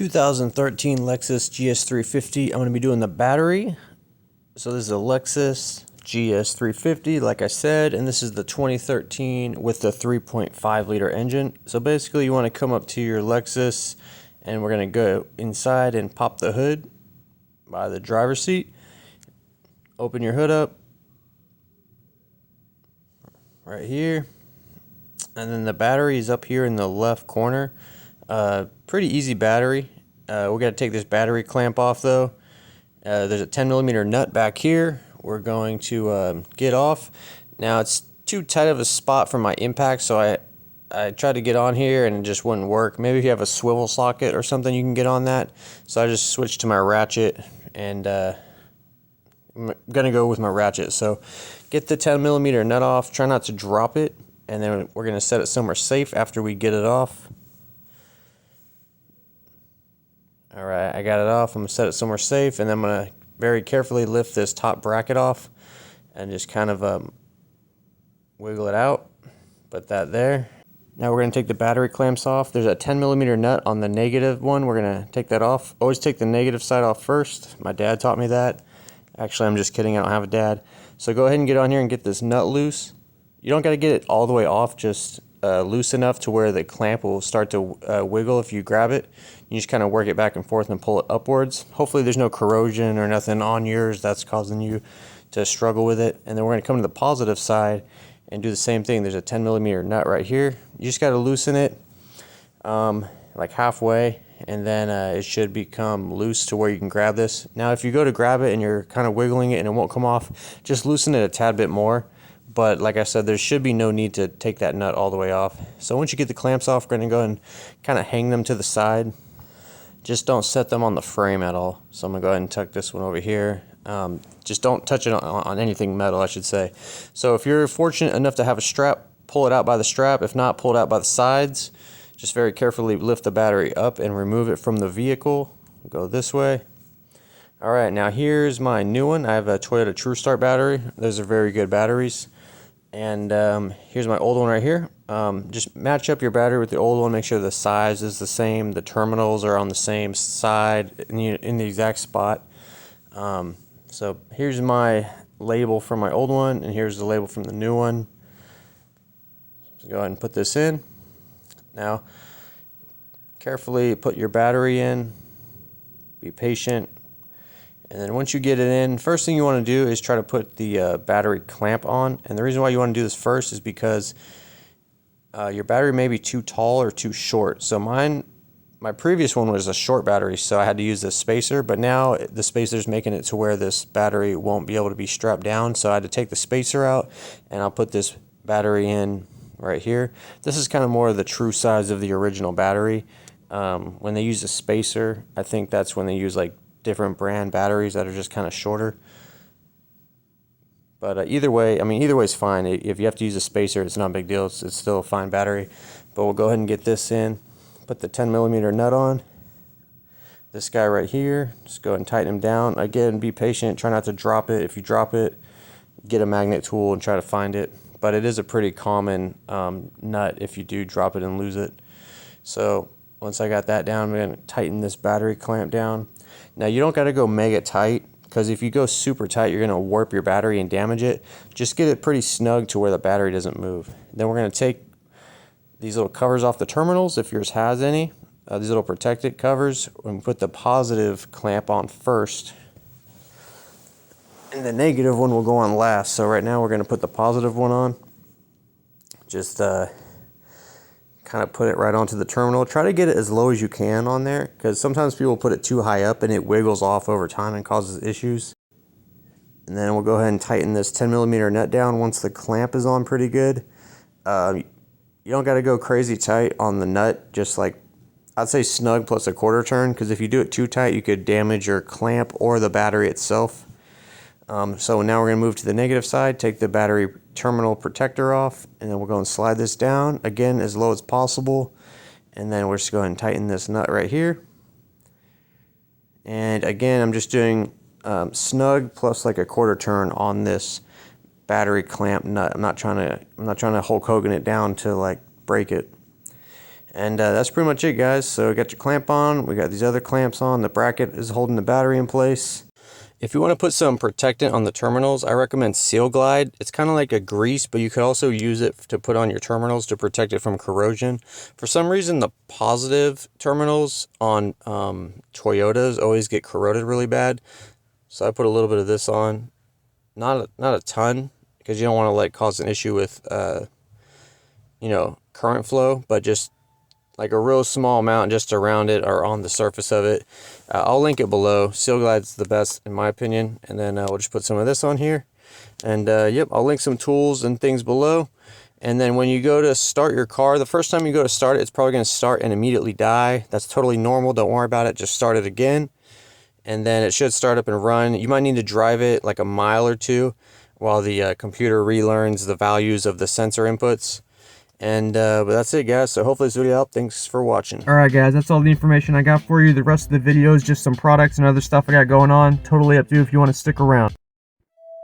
2013 Lexus GS350. I'm going to be doing the battery. So this is a Lexus GS350, like I said, and this is the 2013 with the 3.5 liter engine. So basically you want to come up to your Lexus and we're going to go inside and pop the hood by the driver's seat. Open your hood up right here. And then the battery is up here in the left corner. Pretty easy battery. We got to take this battery clamp off though. There's a 10mm nut back here. We're going to get off. Now it's too tight of a spot for my impact, so I tried to get on here and it just wouldn't work. Maybe if you have a swivel socket or something you can get on that. So I just switched to my ratchet, and I'm gonna go with my ratchet. So get the 10mm nut off, try not to drop it, and then we're gonna set it somewhere safe after we get it off. Alright, I got it off. I'm going to set it somewhere safe, and then I'm going to very carefully lift this top bracket off and just kind of wiggle it out. Put that there. Now we're going to take the battery clamps off. There's a 10mm nut on the negative one. We're going to take that off. Always take the negative side off first. My dad taught me that. Actually, I'm just kidding. I don't have a dad. So go ahead and get on here and get this nut loose. You don't got to get it all the way off, just loose enough to where the clamp will start to wiggle if you grab it. You just kind of work it back and forth and pull it upwards. Hopefully there's no corrosion or nothing on yours that's causing you to struggle with it. And then we're going to come to the positive side and do the same thing. There's a 10mm nut right here. You just got to loosen it like halfway, and then it should become loose to where you can grab this. Now if you go to grab it and you're kind of wiggling it and it won't come off, just loosen it a tad bit more. But like I said, there should be no need to take that nut all the way off. So once you get the clamps off, we're going to go and kind of hang them to the side. Just don't set them on the frame at all. So I'm going to go ahead and tuck this one over here. Just don't touch it on anything metal, I should say. So if you're fortunate enough to have a strap, pull it out by the strap. If not, pull it out by the sides. Just very carefully lift the battery up and remove it from the vehicle. Go this way. Alright, now here's my new one. I have a Toyota TrueStart battery. Those are very good batteries. And here's my old one right here. Just match up your battery with the old one. Make sure the size is the same. The terminals are on the same side in the exact spot. So here's my label from my old one, and here's the label from the new one. So go ahead and put this in. Now, carefully put your battery in. Be patient. And then once you get it in, first thing you want to do is try to put the battery clamp on. And the reason why you want to do this first is because your battery may be too tall or too short. So my previous one was a short battery, so I had to use this spacer. But now the spacer's making it to where this battery won't be able to be strapped down. So I had to take the spacer out, and I'll put this battery in right here. This is kind of more of the true size of the original battery. When they use a spacer, I think that's when they use like different brand batteries that are just kind of shorter. But either way, I mean, either way is fine. If you have to use a spacer, it's not a big deal. It's still a fine battery. But we'll go ahead and get this in. Put the 10mm nut on. This guy right here, just go ahead and tighten him down. Again, be patient. Try not to drop it. If you drop it, get a magnet tool and try to find it. But it is a pretty common nut if you do drop it and lose it. So once I got that down, I'm going to tighten this battery clamp down. Now you don't got to go mega tight, because if you go super tight, you're going to warp your battery and damage it. Just get it pretty snug to where the battery doesn't move. Then we're going to take these little covers off the terminals, if yours has any. These little protected covers, and put the positive clamp on first. And the negative one will go on last. So right now we're going to put the positive one on. Just kind of put it right onto the terminal. Try to get it as low as you can on there, because sometimes people put it too high up and it wiggles off over time and causes issues. And then we'll go ahead and tighten this 10mm nut down once the clamp is on pretty good. You don't got to go crazy tight on the nut, just like I'd say snug plus a quarter turn, because if you do it too tight you could damage your clamp or the battery itself. So now we're going to move to the negative side, take the battery terminal protector off, and then we'll go and slide this down, again, as low as possible. And then we're just going to tighten this nut right here. And again, I'm just doing snug plus like a quarter turn on this battery clamp nut. I'm not trying to Hulk Hogan it down to like break it. And that's pretty much it, guys. So we got your clamp on, we got these other clamps on, the bracket is holding the battery in place. If you want to put some protectant on the terminals, I recommend Seal Glide. It's kind of like a grease, but you could also use it to put on your terminals to protect it from corrosion. For some reason, the positive terminals on Toyotas always get corroded really bad. So I put a little bit of this on. Not a ton, because you don't want to like cause an issue with, you know, current flow, but just like a real small amount just around it or on the surface of it. I'll link it below. Seal Glide's the best in my opinion. And then we'll just put some of this on here. And yep, I'll link some tools and things below. And then when you go to start your car, the first time you go to start it, it's probably going to start and immediately die. That's totally normal. Don't worry about it. Just start it again. And then it should start up and run. You might need to drive it like a mile or two while the computer relearns the values of the sensor inputs. And but that's it, guys. So hopefully this video helped. Thanks for watching. Alright guys, that's all the information I got for you. The rest of the video is just some products and other stuff I got going on. Totally up to you if you want to stick around.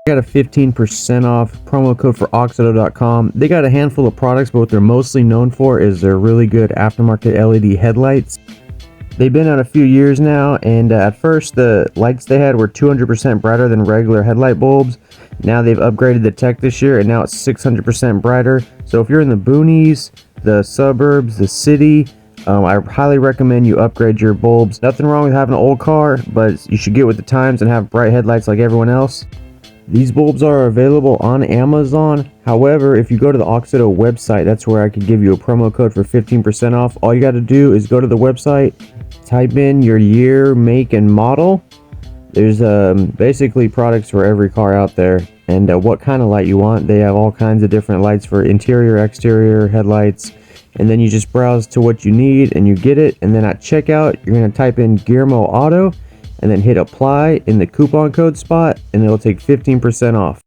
I got a 15% off promo code for AUXITO.com. They got a handful of products, but what they're mostly known for is their really good aftermarket LED headlights. They've been out a few years now, and at first the lights they had were 200% brighter than regular headlight bulbs. Now they've upgraded the tech this year, and now it's 600% brighter. So if you're in the boonies, the suburbs, the city, I highly recommend you upgrade your bulbs. Nothing wrong with having an old car, but you should get with the times and have bright headlights like everyone else. These bulbs are available on Amazon. However, if you go to the AUXITO website, that's where I could give you a promo code for 15% off. All you got to do is go to the website, type in your year, make, and model. There's basically products for every car out there, and what kind of light you want. They have all kinds of different lights for interior, exterior, headlights, and then you just browse to what you need and you get it. And then at checkout, you're going to type in GearmoAuto and then hit apply in the coupon code spot, and it'll take 15% off.